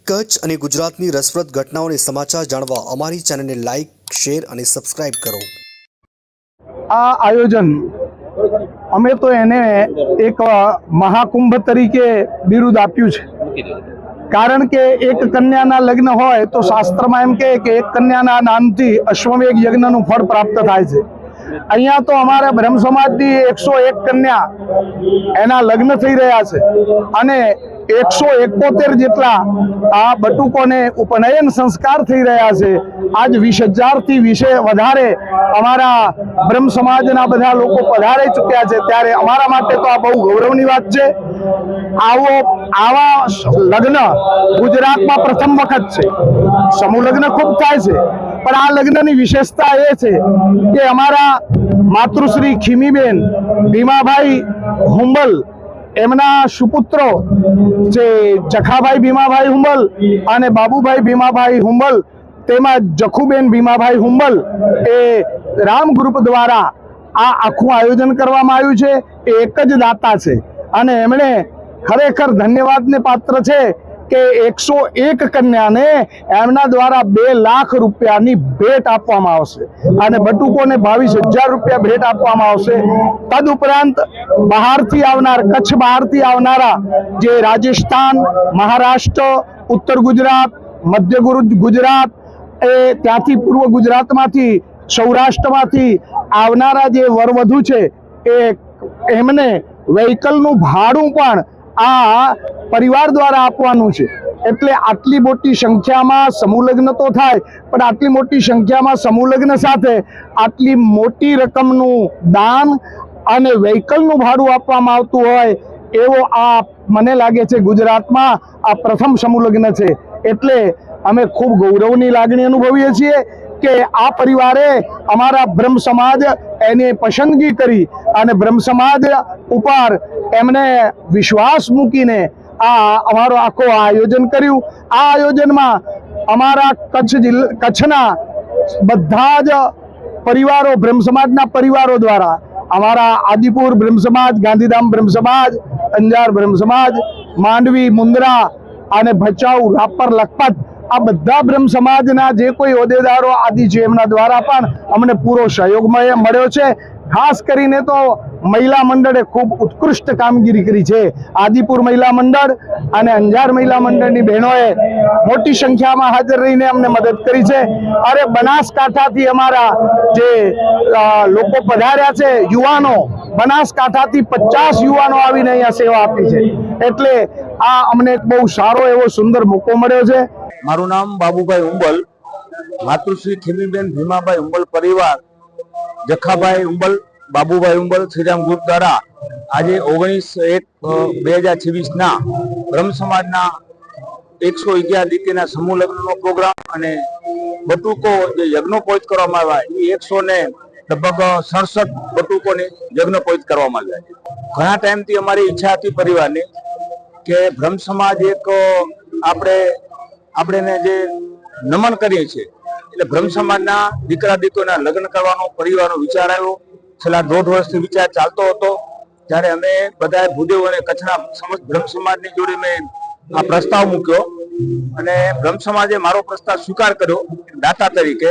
કચ્છ અને ગુજરાતની રસપ્રદ ઘટનાઓને સમાચાર જાણવા અમારી ચેનલને લાઇક, શેર અને સબસ્ક્રાઇબ કરો। આ આયોજન અમે તો એને એક મહાકુંભ તરીકે બિરુદ આપ્યું છે, કારણ કે એક કન્યાના લગ્ન હોય તો શાસ્ત્રમાં એમ કહે કે એક કન્યાના નામથી અશ્વમેઘ યજ્ઞનું ફળ પ્રાપ્ત થાય છે। અહીંયા તો અમારા બ્રહ્મ સમાજની 101 કન્યા એના લગ્ન થઈ રહ્યા છે અને 171 જેટલા આ બટુકોને ઉપનયન સંસ્કાર થઈ રહ્યા છે। આજ 20,000 થી વધારે અમારા બ્રહ્મ સમાજના બધા લોકો પધારી ચૂક્યા છે, ત્યારે અમારા માટે તો આ બહુ ગૌરવની વાત છે। આવા લગ્ન ગુજરાતમાં પ્રથમ વખત છે। સમૂહ લગ્ન ખૂબ થાય છે, પણ આ લગ્નની વિશેષતા એ છે કે અમારા માતૃશ્રી ખીમીબેન ભીમાભાઈ હુંબલ એમના સુપુત્રો જે જખાભાઈ ભીમાભાઈ હુંબલ અને બાબુભાઈ ભીમાભાઈ હુંબલ તેમજ જખુબેન ભીમાભાઈ હુંબલ એ રામ ગ્રુપ દ્વારા આ આખું આયોજન કરવામાં આવ્યું છે। એ એક જ દાતા છે અને એમણે ખરેખર ધન્યવાદને પાત્ર છે કે 101 કન્યાને એમના દ્વારા 2 લાખ રૂપિયાની ભેટ આપવામાં આવશે અને બટુકોને 22,000 રૂપિયા ભેટ આપવામાં આવશે। તદુપરાંત બહારથી આવનાર કચ્છ બહારથી આવનારા જે રાજસ્થાન, મહારાષ્ટ્ર, ઉત્તર ગુજરાત, મધ્ય ગુજરાત એ ત્યાંથી પૂર્વ ગુજરાતમાંથી, સૌરાષ્ટ્રમાંથી આવનારા જે વરવધુ છે એમને વ્હીકલનું ભાડું પણ આ પરિવાર દ્વારા આપવાનું છે। એટલે આટલી મોટી સંખ્યામાં સમૂહ લગ્ન તો થાય, પણ આટલી મોટી સંખ્યામાં સમૂહ લગ્ન સાથે આટલી મોટી રકમનું દાન અને વ્હીકલનું ભાડું આપવામાં આવતું હોય એવો આ મને લાગે છે ગુજરાતમાં આ પ્રથમ સમૂહ લગ્ન છે। એટલે અમે ખૂબ ગૌરવની લાગણી અનુભવીએ છીએ કે આ પરિવારે અમારા બ્રહ્મ સમાજ એની પસંદગી કરી અને બ્રહ્મ સમાજ ઉપર એમને વિશ્વાસ મૂકીને આ અમારો આખો આયોજન કર્યું। આ આયોજનમાં અમારા કચ્છના બધા જ પરિવારો, બ્રહ્મ સમાજના પરિવારો દ્વારા અમારા આદિપુર બ્રહ્મ સમાજ, ગાંધીધામ બ્રહ્મ સમાજ, અંજાર બ્રહ્મ સમાજ, માંડવી, મુંદ્રા અને ભચાઉ, રાપર, લખપત આ બધા બ્રહ્મ સમાજના જે કોઈ હોદ્દેદારો આદિ છે એમના દ્વારા પણ અમને પૂરો સહયોગ મળ્યો છે। ખાસ કરીને તો મહિલા મંડળે ખૂબ ઉત્કૃષ્ટ કામગીરી કરી છે। આદિપુર મહિલા મંડળ અને અંજાર મહિલા મંડળની બહેનોએ મોટી સંખ્યામાં હાજર રહીને અમને મદદ કરી છે। અરે બનાસકાંઠાથી અમારા જે લોકો પધાર્યા છે, યુવાનો, બનાસકાંઠાથી 50 યુવાનો આવીને અહીંયા સેવા આપી છે। એટલે આ અમને એક બહુ સારો એવો સુંદર મોકો મળ્યો છે। મારું નામ બાબુભાઈ હુંબલ, માતૃશ્રી ખીમીબેન ભીમાભાઈ હુંબલ પરિવાર, જખાભાઈ હુંબલ, બાબુભાઈ હુંબલ, શ્રીરામ ગ્રુપ દ્વારા આજે 19/1/2026 બ્રહ્મ સમાજના 111 દીકરીના સમૂહ લગ્નનો પ્રોગ્રામ અને બટુકો જે યજ્ઞોપવિત કરવામાં આવ્યા એ 167 બટુકોને યજ્ઞોપવિત કરવામાં આવ્યા છે। ઘણા ટાઈમથી અમારી ઈચ્છા હતી પરિવારની કે બ્રહ્મ સમાજ એક આપણે જે નમન કરીએ છીએ એટલે બ્રહ્મ સમાજના દીકરા દીકરીઓના લગ્ન કરવાનો પરિવારનો વિચાર આવ્યો। છેલ્લા 1.5 વર્ષથી વિચાર ચાલતો હતો, ત્યારે અમે બધા ભૂદેવ અને કચ્છના સમસ્ત બ્રહ્મ સમાજની જોડે મેં આ પ્રસ્તાવ મૂક્યો અને બ્રહ્મ સમાજે મારો પ્રસ્તાવ સ્વીકાર કર્યો દાતા તરીકે।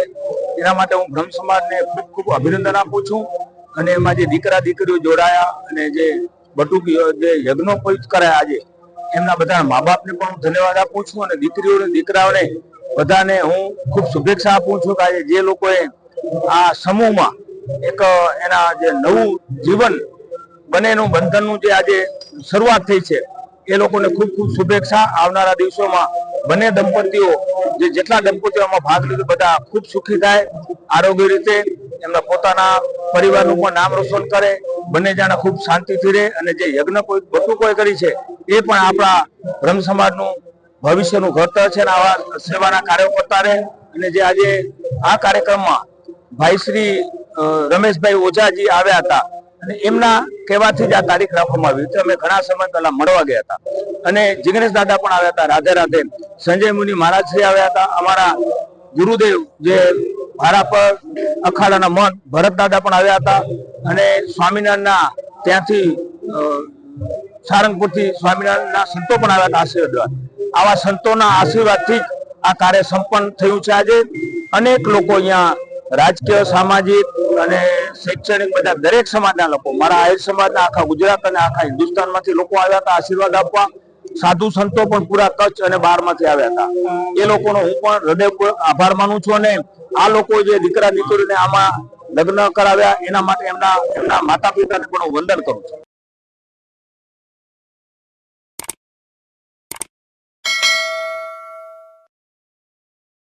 એના માટે હું બ્રહ્મ સમાજને ખૂબ ખૂબ અભિનંદન આપું છું અને એમાં જે દીકરા દીકરીઓ જોડાયા અને જે બટુકીઓ જે યજ્ઞોપવિત કરાયા આજે એમના બધા મા બાપને પણ હું ધન્યવાદ આપું છું અને દીકરીઓ અને દીકરાઓને બધાને હું ખૂબ શુભેચ્છા આપું છું કે આજે જે લોકોએ આ સમૂહમાં એક એના જે નવું જીવન બંનેનું બંધનનું જે આજે શરૂઆત થઈ છે એ લોકોને ખૂબ ખૂબ શુભેચ્છા। આવનારા દિવસોમાં બંને દંપતીઓ જેટલા દંપતીઓમાં ભાગ લીધો બધા ખૂબ સુખી થાય, આરોગ્ય રીતે એમના પોતાના પરિવારનું પણ નામ રોશન કરે, બંને જણા ખૂબ શાંતિથી રહે અને જે યજ્ઞ બટુકોએ કરી છે એ પણ આપણા બ્રહ્મ સમાજનું ભવિષ્યનું ઘડતર છે અને આવા સેવાના કાર્યો કરતા રહે। અને જે આજે આ કાર્યક્રમમાં ભાઈ શ્રી રમેશભાઈ ઓઝાજી આવ્યા હતા અને એમના કહેવાથી જ આ તારીખ રાખવામાં આવી હતી। અમે ઘણા સમય પહેલા મળવા ગયા હતા અને જિગ્નેશ દાદા પણ આવ્યા હતા, રાધે રાધે, સંજય મુનિ મહારાજ શ્રી આવ્યા હતા, અમારા ગુરુદેવ જે ભારા પર અખાડાના મન ભરત દાદા પણ આવ્યા હતા અને સ્વામિનારાયણના ત્યાંથી સારંગપુરથી સ્વામિનારાયણના સંતો પણ આવ્યા હતા આશીર્વાદ। આવા સંતોના આશીર્વાદથી જ આ કાર્ય સંપન્ન થયું છે. આજે અનેક લોકો અહીંયા રાજકીય, સામાજિક અને શૈક્ષણિક બધા દરેક સમાજના લોકો, મારા આહિર સમાજના આખા ગુજરાત અને આખા હિન્દુસ્તાનમાંથી લોકો આવ્યા હતા આશીર્વાદ આપવા. સાધુ સંતો પણ પૂરા કચ્છ અને બહારમાંથી આવ્યા હતા. એ લોકોનો હું પણ હૃદયપૂર્વક આભાર માનું છું. અને આ લોકો જે દીકરા દીકરીને આમાં લગ્ન કરાવ્યા એના માટે એમના માતા પિતાને પણ હું વંદન કરું છું.